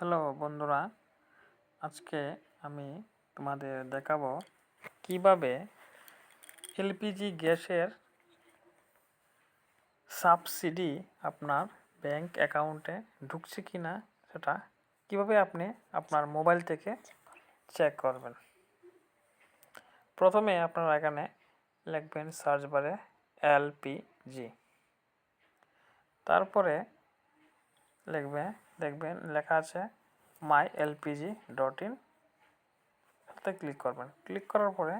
Hello বন্ধুরা, আজকে আমি তোমাদের দেখাবো কিভাবে এলপিজি গ্যাসের সাবসিডি আপনার ব্যাংক অ্যাকাউন্টে ঢুকছে কি না সেটা কিভাবে আপনি আপনার মোবাইল থেকে চেক করবেন। প্রথমে আপনারা এখানে লিখবেন সার্চ বারে এলপিজি, তারপরে দেখবেন লেখা আছে mylpg.in, তাতে ক্লিক করবেন। ক্লিক করার পরে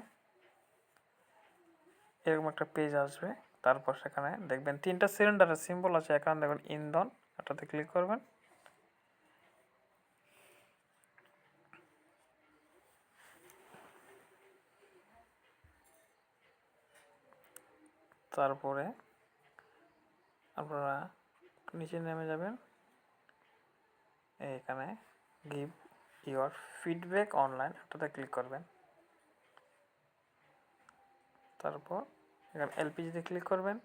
এরকম একটা পেজ আসবে। তারপর সেখানে দেখবেন 3টা সিলিন্ডারের সিম্বল আছে, এখানে দেখবেন ইন্ধন, এটাতে ক্লিক করবেন। তারপরে আপনারা নিচে নেমে যাবেন, এখানে গিভ ইওর ফিডব্যাক অনলাইন, এটাতে ক্লিক করবেন। তারপর এখানে এলপিজিতে ক্লিক করবেন।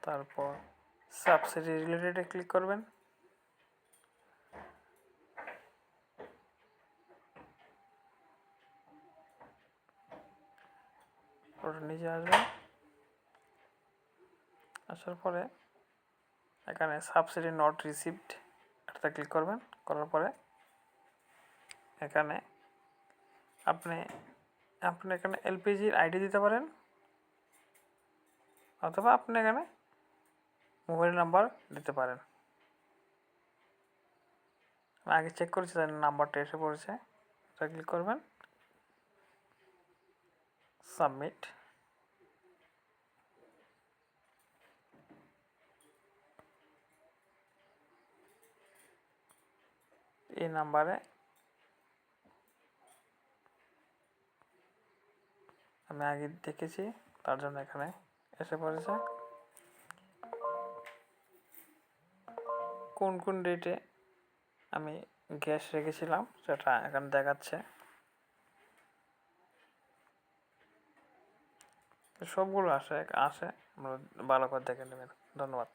তারপর সাবসিডি রিলেটেডে ক্লিক করবেন। ওটা নিচে আসবেন, আসার পরে এখানে সাবসিডি নট রিসিভড, এটাতে ক্লিক করবেন। করার পরে এখানে আপনি এখানে এলপিজির আইডি দিতে পারেন, অথবা আপনি এখানে মোবাইল নাম্বার দিতে পারেন। আগে চেক করেছি, তার নাম্বারটা এসে পড়েছে, এটা ক্লিক করবেন, সাবমিট। এই নাম্বারে আমি আগে দেখেছি, তার জন্য এখানে এসে পড়েছে। কোন কোন ডেটে আমি গ্যাস রেখেছিলাম সেটা এখানে দেখাচ্ছে। সবগুলো আসে, আপনারা ভালো করে দেখে নেবেন। ধন্যবাদ।